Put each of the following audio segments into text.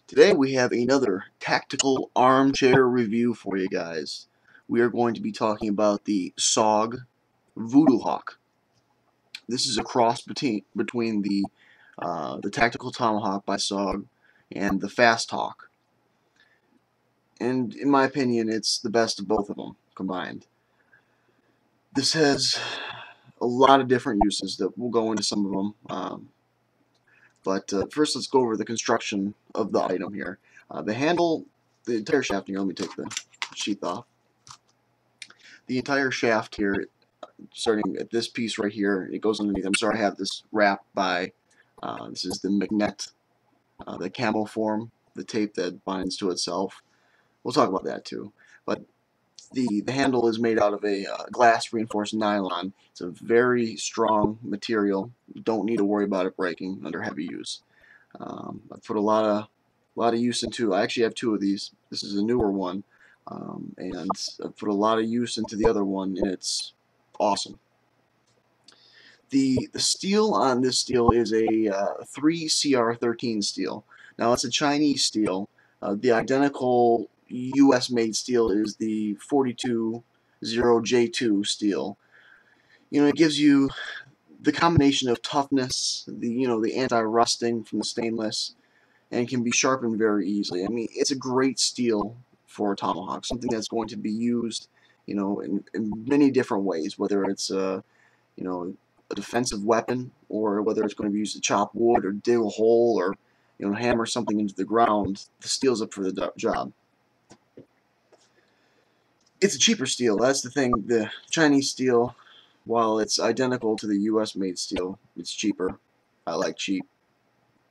Today we have another tactical armchair review for you guys. We are going to be talking about the SOG Voodoo Hawk. This is a cross between the Tactical Tomahawk by SOG and the Fast Hawk. And in my opinion, it's the best of both of them combined. This has a lot of different uses that we'll go into some of them. But first, let's go over the construction of the item here. The handle, the entire shaft here, let me take the sheath off. The entire shaft here, starting at this piece right here, it goes underneath. I'm sorry I have this wrapped by, this is the magnet, the camo form, the tape that binds to itself. We'll talk about that too. But the handle is made out of a glass reinforced nylon. It's a very strong material. You don't need to worry about it breaking under heavy use. I've put a lot of use into. I actually have two of these. This is a newer one, and I've put a lot of use into the other one, and it's awesome. The steel on this steel is a 3CR13 steel. Now it's a Chinese steel. The identical U.S. made steel is the 420J2 steel. You know, it gives you the combination of toughness, the anti-rusting from the stainless, and can be sharpened very easily. I mean, it's a great steel for a tomahawk, something that's going to be used, in many different ways, whether it's a defensive weapon, or whether it's going to be used to chop wood or dig a hole or hammer something into the ground. The steel's up for the job. It's a cheaper steel. That's the thing. The Chinese steel, while it's identical to the U.S. made steel, it's cheaper. I like cheap.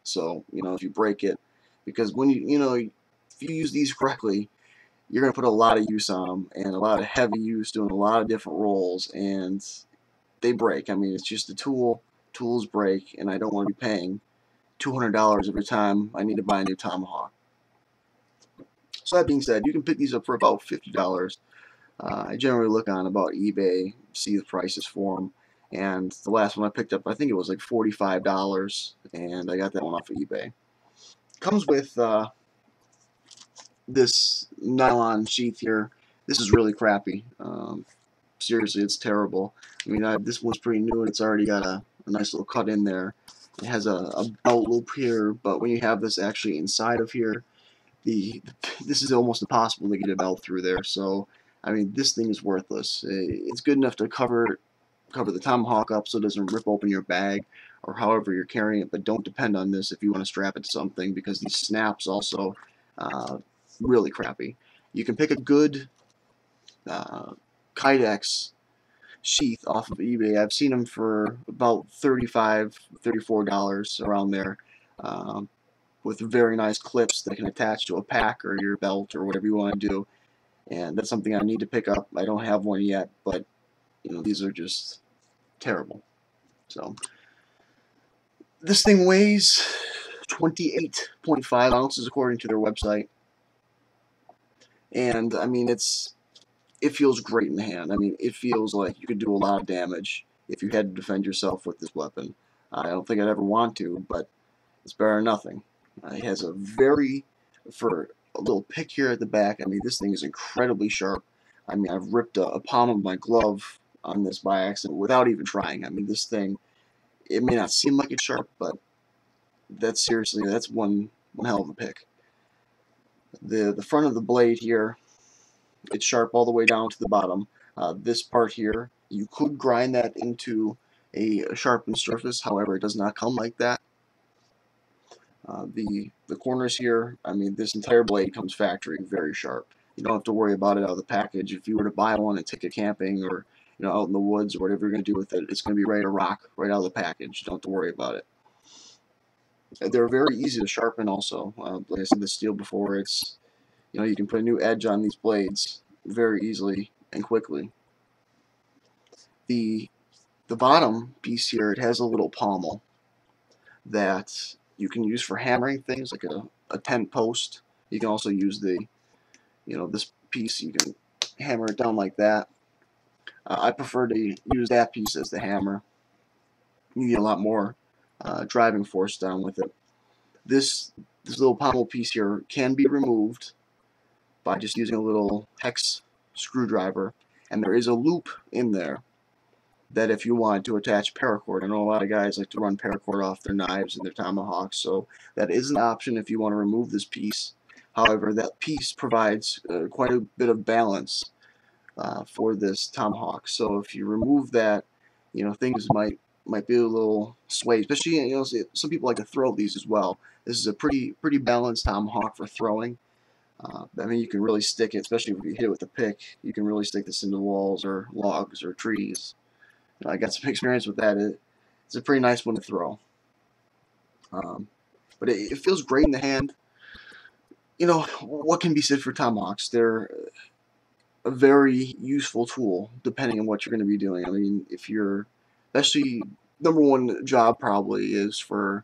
So, if you break it, because when if you use these correctly, you're going to put a lot of use on them, and a lot of heavy use doing a lot of different roles, and they break. I mean, it's just a tool. Tools break, and I don't want to be paying $200 every time I need to buy a new tomahawk. So that being said, you can pick these up for about $50. I generally look on about eBay, see the prices for them. And the last one I picked up, I think it was like $45, and I got that one off of eBay. Comes with this nylon sheath here. This is really crappy. Seriously, it's terrible. I mean, this one's pretty new, and it's already got a nice little cut in there. It has a belt loop here, but when you have this actually inside of here, this is almost impossible to get a belt through there. So, I mean, this thing is worthless. It's good enough to cover the tomahawk up so it doesn't rip open your bag or however you're carrying it, but don't depend on this if you want to strap it to something, because these snaps also really crappy. You can pick a good Kydex sheath off of eBay. I've seen them for about $35, $34 around there, with very nice clips that can attach to a pack or your belt or whatever you want to do. And that's something I need to pick up. I don't have one yet, but these are just terrible. So this thing weighs 28.5 ounces according to their website, and I mean it feels great in the hand. I mean, it feels like you could do a lot of damage if you had to defend yourself with this weapon. I don't think I'd ever want to, but it's better than nothing. It has for a little pick here at the back. I mean, this thing is incredibly sharp. I mean, I've ripped a palm of my glove on this by accident without even trying. I mean, this thing, it may not seem like it's sharp, but that's one hell of a pick. The front of the blade here, it's sharp all the way down to the bottom. This part here, you could grind that into a sharpened surface. However, it does not come like that. The corners here, I mean, this entire blade comes factory, very sharp. You don't have to worry about it out of the package. If you were to buy one and take it camping or out in the woods or whatever you're going to do with it, it's going to be ready to rock right out of the package. You don't have to worry about it. They're very easy to sharpen also. Like I said, the steel before, it's you can put a new edge on these blades very easily and quickly. The bottom piece here, it has a little pommel that you can use for hammering things like a tent post. You can also use this piece, you can hammer it down like that. I prefer to use that piece as the hammer. You get a lot more driving force down with it. This This little pommel piece here can be removed by just using a little hex screwdriver, and there is a loop in there that if you want to attach paracord, I know a lot of guys like to run paracord off their knives and their tomahawks, so that is an option if you want to remove this piece. However, that piece provides quite a bit of balance for this tomahawk. So if you remove that, things might be a little sway. Especially, some people like to throw these as well. This is a pretty balanced tomahawk for throwing. I mean, you can really stick it, especially if you hit it with a pick. You can really stick this into walls or logs or trees. I got some experience with that. It's a pretty nice one to throw. But it feels great in the hand. What can be said for tomahawks? They're a very useful tool depending on what you're going to be doing. I mean, if you're, especially, number one job probably is for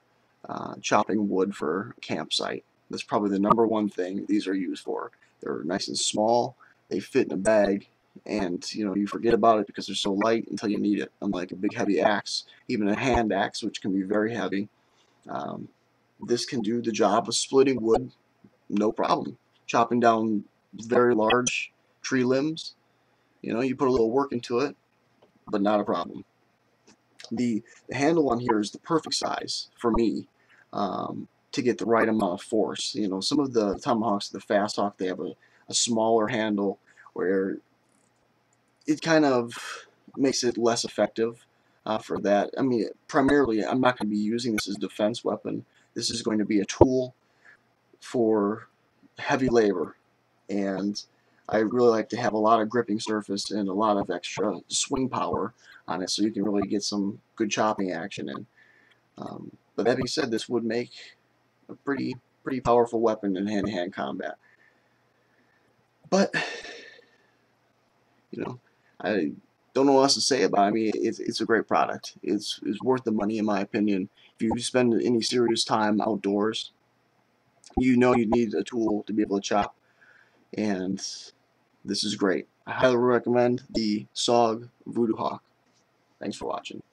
chopping wood for a campsite. That's probably the number one thing these are used for. They're nice and small. They fit in a bag, and you forget about it because they're so light until you need it. Unlike a big heavy axe, even a hand axe, which can be very heavy, this can do the job of splitting wood, no problem. Chopping down very large tree limbs, you put a little work into it, but not a problem. The handle on here is the perfect size for me to get the right amount of force. Some of the tomahawks, the fast hawk, they have a smaller handle where it kind of makes it less effective for that. I mean, primarily, I'm not going to be using this as a defense weapon. This is going to be a tool for heavy labor, and I really like to have a lot of gripping surface and a lot of extra swing power on it, so you can really get some good chopping action in. But that being said, this would make a pretty powerful weapon in hand-to-hand combat. But I don't know what else to say about it. I mean, it's a great product. It's worth the money, in my opinion. If you spend any serious time outdoors, you need a tool to be able to chop, and this is great. I highly recommend the SOG Voodoo Hawk. Thanks for watching.